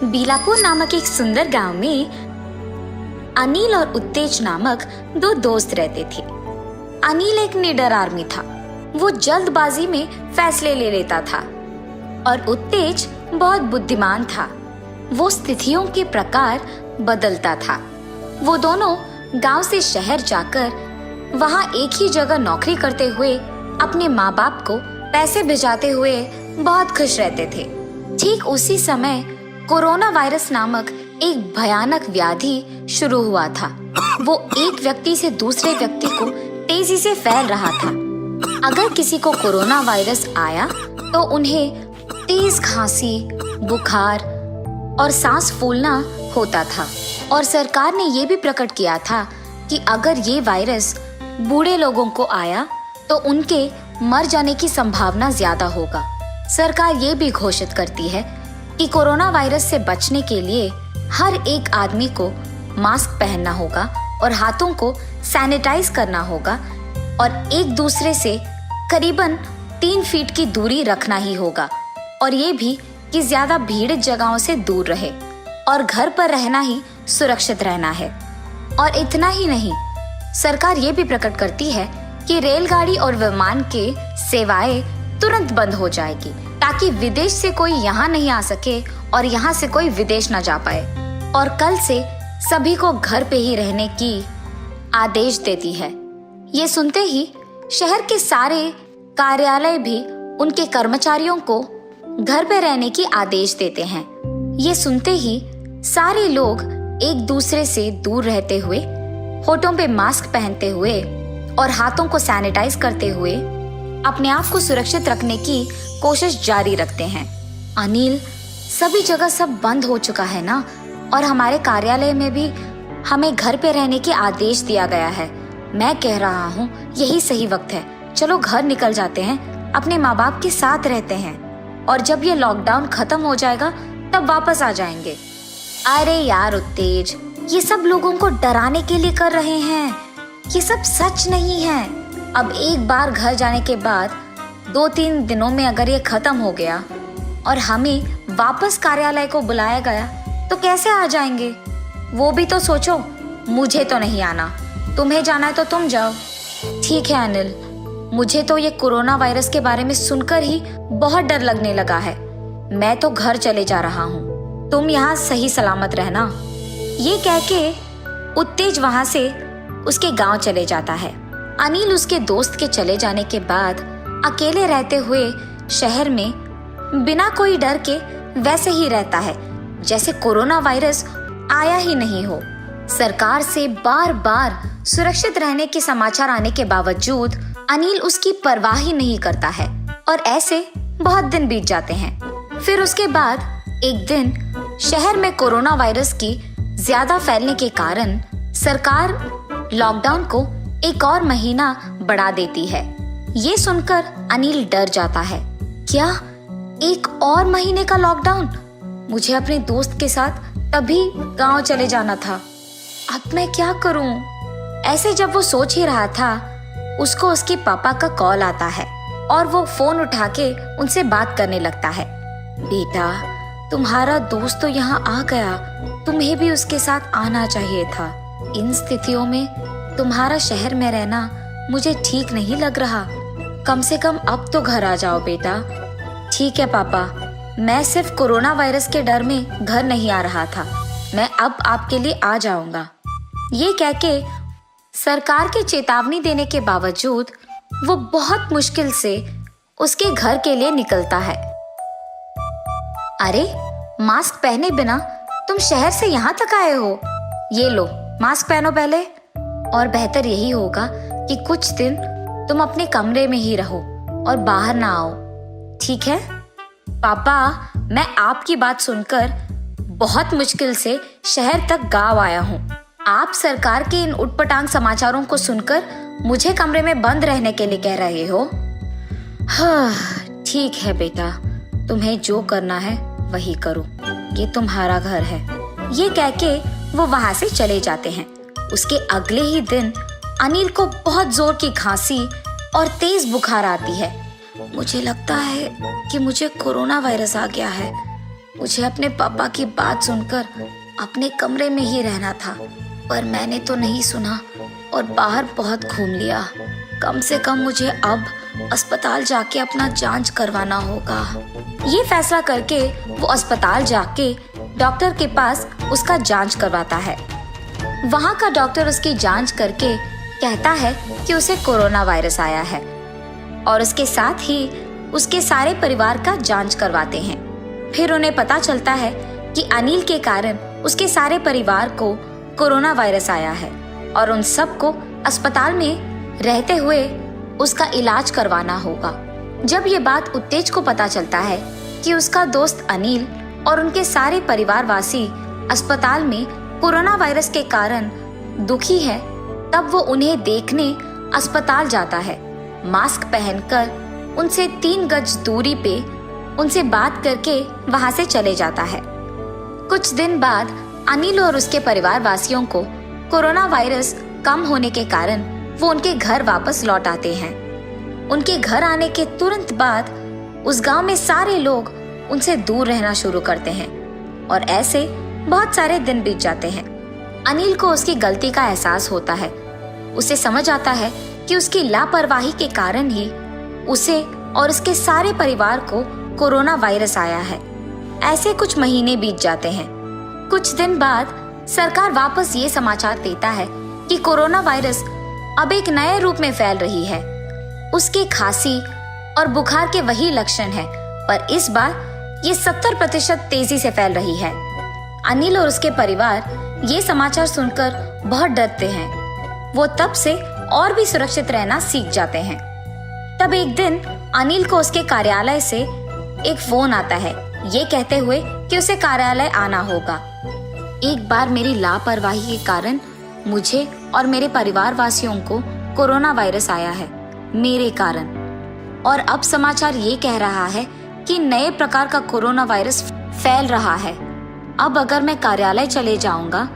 बीलापुर नामक एक सुंदर गांव में अनिल और उत्तेज नामक दो दोस्त रहते थे। अनिल एक निडर आदमी था। वो जल्दबाजी में फैसले ले लेता था और उत्तेज बहुत बुद्धिमान था। वो स्थितियों के प्रकार बदलता था। वो दोनों गांव से शहर जाकर वहां एक ही जगह नौकरी करते हुए अपने माँ बाप को पैसे भिजाते हुए बहुत खुश रहते थे। ठीक उसी समय कोरोना वायरस नामक एक भयानक व्याधि शुरू हुआ था। वो एक व्यक्ति से दूसरे व्यक्ति को तेजी से फैल रहा था। अगर किसी को कोरोना वायरस आया तो उन्हें तेज खांसी, बुखार और सांस फूलना होता था। और सरकार ने ये भी प्रकट किया था कि अगर ये वायरस बूढ़े लोगों को आया तो उनके मर जाने की संभावना ज्यादा होगा। सरकार ये भी घोषित करती है कि कोरोना वायरस से बचने के लिए हर एक आदमी को मास्क पहनना होगा और हाथों को सैनिटाइज करना होगा और एक दूसरे से करीबन 3 फीट की दूरी रखना ही होगा। और ये भी कि ज्यादा भीड़ जगहों से दूर रहे और घर पर रहना ही सुरक्षित रहना है। और इतना ही नहीं, सरकार ये भी प्रकट करती है कि रेलगाड़ी और विमान के सेवाएं तुरंत बंद हो जाएगी ताकि विदेश से कोई यहाँ नहीं आ सके और यहाँ से कोई विदेश न जा पाए। और कल से सभी को घर पे ही रहने की आदेश देती है। ये सुनते ही शहर के सारे कार्यालय भी उनके कर्मचारियों को घर पे रहने की आदेश देते हैं। ये सुनते ही सारे लोग एक दूसरे से दूर रहते हुए, होठों पे मास्क पहनते हुए और हाथों को सैनिटाइज करते हुए अपने आप को सुरक्षित रखने की कोशिश जारी रखते हैं। अनिल, सभी जगह सब बंद हो चुका है ना, और हमारे कार्यालय में भी हमें घर पे रहने के आदेश दिया गया है। मैं कह रहा हूँ यही सही वक्त है। चलो घर निकल जाते हैं, अपने माँ बाप के साथ रहते हैं और जब ये लॉकडाउन खत्म हो जाएगा तब वापस आ जाएंगे। अरे यार उत्तेज, ये सब लोगों को डराने के लिए कर रहे हैं। ये सब सच नहीं है। अब एक बार घर जाने के बाद 2-3 दिनों में अगर ये खत्म हो गया और हमें वापस कार्यालय को बुलाया गया तो कैसे आ जाएंगे? वो भी तो सोचो। मुझे तो नहीं आना, तुम्हें जाना है तो तुम जाओ। ठीक है अनिल, मुझे तो ये कोरोना वायरस के बारे में सुनकर ही बहुत डर लगने लगा है। मैं तो घर चले जा रहा हूँ, तुम यहाँ सही सलामत रहना। ये कह के उत्तेज वहां से उसके गांव चले जाता है। अनिल उसके दोस्त के चले जाने के बाद अकेले रहते हुए शहर में बिना कोई डर के वैसे ही रहता है जैसे कोरोना वायरस आया ही नहीं हो। सरकार से बार बार सुरक्षित रहने के समाचार आने के बावजूद अनिल उसकी परवाह ही नहीं करता है और ऐसे बहुत दिन बीत जाते हैं। फिर उसके बाद एक दिन शहर में कोरोना वायरस की ज्यादा फैलने के कारण सरकार लॉकडाउन को एक और महीना बढ़ा देती है। ये सुनकर अनिल डर जाता है। क्या 1 और महीने का लॉकडाउन? मुझे अपने दोस्त के साथ तभी गांव चले जाना था। अब मैं क्या करूं? ऐसे जब वो सोच ही रहा था, उसको उसके पापा का कॉल आता है और वो फोन उठा के उनसे बात करने लगता है। बेटा, तुम्हारा दोस्त तो यहाँ आ गया, तुम्हें भी उसके साथ आना चाहिए था। इन स्थितियों में तुम्हारा शहर में रहना मुझे ठीक नहीं लग रहा। कम से कम अब तो घर आ जाओ बेटा। ठीक है पापा, मैं सिर्फ कोरोना वायरस के डर में घर नहीं आ रहा था। मैं अब आपके लिए आ जाऊंगा। ये कह के सरकार के चेतावनी देने के बावजूद वो बहुत मुश्किल से उसके घर के लिए निकलता है। अरे, मास्क पहने बिना तुम शहर से यहाँ तक आए हो? ये लो, मास्क पहनो पहले। और बेहतर यही होगा कि कुछ दिन तुम अपने कमरे में ही रहो और बाहर ना आओ, ठीक है? पापा, मैं आपकी बात सुनकर बहुत मुश्किल से शहर तक गांव आया हूँ। आप सरकार के इन उटपटांग समाचारों को सुनकर मुझे कमरे में बंद रहने के लिए कह रहे हो? हाँ, ठीक है बेटा, तुम्हें जो करना है वही करो, ये तुम्हारा घर है। ये कह के वो वहां से चले जाते हैं। उसके अगले ही दिन अनिल को बहुत जोर की खांसी और तेज बुखार आती है। मुझे लगता है कि मुझे कोरोना वायरस आ गया है। मुझे अपने पापा की बात सुनकर अपने कमरे में ही रहना था, पर मैंने तो नहीं सुना और बाहर बहुत घूम लिया। कम से कम मुझे अब अस्पताल जाके अपना जांच करवाना होगा। ये फैसला करके वो अस्पताल जाके डॉक्टर के पास उसका जांच करवाता है। वहाँ का डॉक्टर उसकी जांच करके कहता है कि उसे कोरोना वायरस आया है और उसके साथ ही उसके सारे परिवार का जांच करवाते हैं। फिर उन्हें पता चलता है कि अनिल के कारण उसके सारे परिवार को कोरोना वायरस आया है और उन सबको अस्पताल में रहते हुए उसका इलाज करवाना होगा। जब ये बात उत्तेज को पता चलता है कि उसका दोस्त अनिल और उनके सारे परिवारवासी अस्पताल में कोरोना वायरस के कारण दुखी है, तब वो उन्हें देखने अस्पताल जाता है। मास्क पहनकर उनसे 3 गज दूरी पे उनसे बात करके वहां से चले जाता है। कुछ दिन बाद अनिल और उसके परिवार वासियों को कोरोना वायरस कम होने के कारण वो उनके घर वापस लौट आते हैं। उनके घर आने के तुरंत बाद उस गांव में सारे लोग उनसे दूर रहना शुरू करते हैं और ऐसे बहुत सारे दिन बीत जाते हैं। अनिल को उसकी गलती का एहसास होता है। उसे समझ आता है कि उसकी लापरवाही के कारण ही उसे और उसके सारे परिवार को कोरोना वायरस आया है। ऐसे कुछ महीने बीत जाते हैं। कुछ दिन बाद सरकार वापस ये समाचार देता है कि कोरोना वायरस अब एक नए रूप में फैल रही है। उसके खांसी और बुखार के वही लक्षण हैं, पर इस बार ये 70% तेजी से फैल रही है। अनिल और उसके परिवार ये समाचार सुनकर बहुत डरते हैं। वो तब से और भी सुरक्षित रहना सीख जाते हैं। तब एक दिन अनिल को उसके कार्यालय से एक फोन आता है, ये कहते हुए कि उसे कार्यालय आना होगा। एक बार मेरी लापरवाही के कारण मुझे और मेरे परिवार वासियों को कोरोना वायरस आया है, मेरे कारण। और अब समाचार ये कह रहा है कि नए प्रकार का कोरोना वायरस फैल रहा है। अब अगर मैं कार्यालय चले जाऊंगा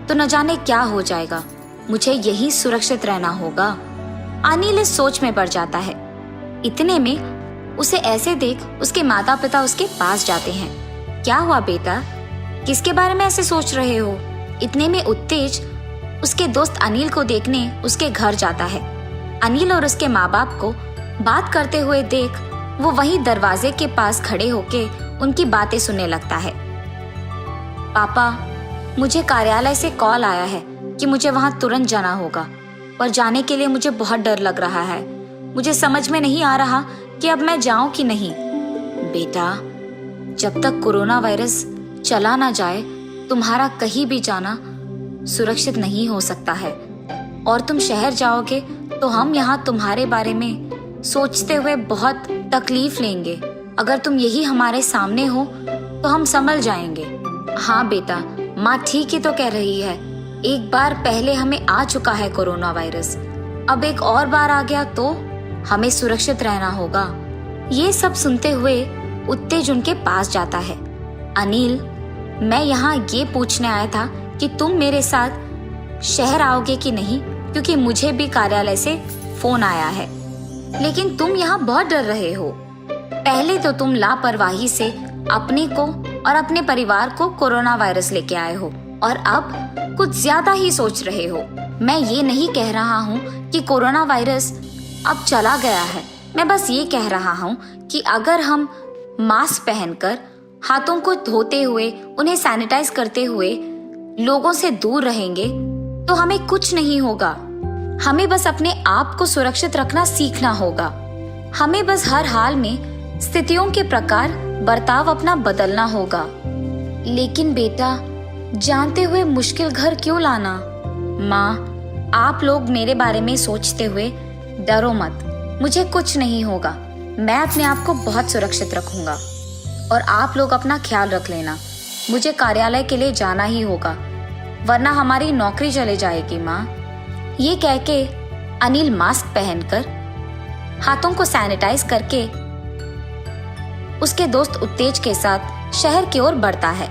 तो न जाने क्या हो जाएगा। मुझे यही सुरक्षित रहना होगा। अनिल इस सोच में पड़ जाता है। इतने में उसे ऐसे देख उसके माता पिता उसके पास जाते हैं। क्या हुआ बेटा, किसके बारे में ऐसे सोच रहे हो? इतने में उत्तेज उसके दोस्त अनिल को देखने उसके घर जाता है। अनिल और उसके माँ बाप को बात करते हुए देख वो वहीं दरवाजे के पास खड़े होके उनकी बातें सुनने लगता है। पापा, मुझे कार्यालय से कॉल आया है कि मुझे वहां तुरंत जाना होगा, पर जाने के लिए मुझे बहुत डर लग रहा है। मुझे समझ में नहीं आ रहा कि अब मैं जाऊं कि नहीं। बेटा, जब तक कोरोना वायरस चला ना जाए तुम्हारा कहीं भी जाना सुरक्षित नहीं हो सकता है। और तुम शहर जाओगे तो हम यहाँ तुम्हारे बारे में सोचते हुए बहुत तकलीफ लेंगे। अगर तुम यही हमारे सामने हो तो हम संभल जाएंगे। हाँ बेटा, माँ ठीक ही तो कह रही है। एक बार पहले हमें आ चुका है कोरोना वायरस, अब एक और बार आ गया तो हमें सुरक्षित रहना होगा। ये सब सुनते हुए उत्तेज उनके पास जाता है। अनिल, मैं यहाँ ये पूछने आया था कि तुम मेरे साथ शहर आओगे कि नहीं, क्योंकि मुझे भी कार्यालय से फोन आया है। लेकिन तुम यहाँ बहुत डर रहे हो। पहले तो तुम लापरवाही से अपने को और अपने परिवार को कोरोना वायरस लेके आए हो और अब कुछ ज्यादा ही सोच रहे हो। मैं ये नहीं कह रहा हूँ कि कोरोना वायरस अब चला गया है। मैं बस ये कह रहा हूँ कि अगर हम मास्क पहनकर हाथों को धोते हुए उन्हें सैनिटाइज करते हुए लोगों से दूर रहेंगे तो हमें कुछ नहीं होगा। हमें बस अपने आप को सुरक्षित रखना सीखना होगा। हमें बस हर हाल में स्थितियों के प्रकार बर्ताव अपना बदलना होगा। लेकिन बेटा, जानते हुए मुश्किल घर क्यों लाना? माँ, आप लोग मेरे बारे में सोचते हुए डरो मत। मुझे कुछ नहीं होगा। मैं अपने आप को बहुत सुरक्षित रखूंगा और आप लोग अपना ख्याल रख लेना। मुझे कार्यालय के लिए जाना ही होगा, वरना हमारी नौकरी चले जाएगी माँ। ये कह के अनिल मास्क पहनकर हाथों को सैनिटाइज करके उसके दोस्त उत्तेज के साथ शहर की ओर बढ़ता है।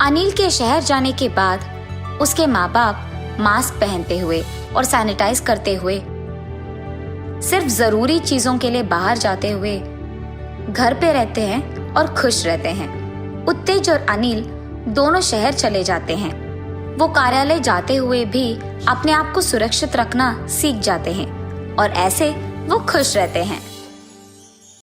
अनिल के शहर जाने के बाद उसके माँ बाप मास्क पहनते हुए और सैनिटाइज करते हुए सिर्फ जरूरी चीजों के लिए बाहर जाते हुए घर पे रहते हैं और खुश रहते हैं। उत्तेज और अनिल दोनों शहर चले जाते हैं। वो कार्यालय जाते हुए भी अपने आप को सुरक्षित रखना सीख जाते हैं और ऐसे वो खुश रहते हैं।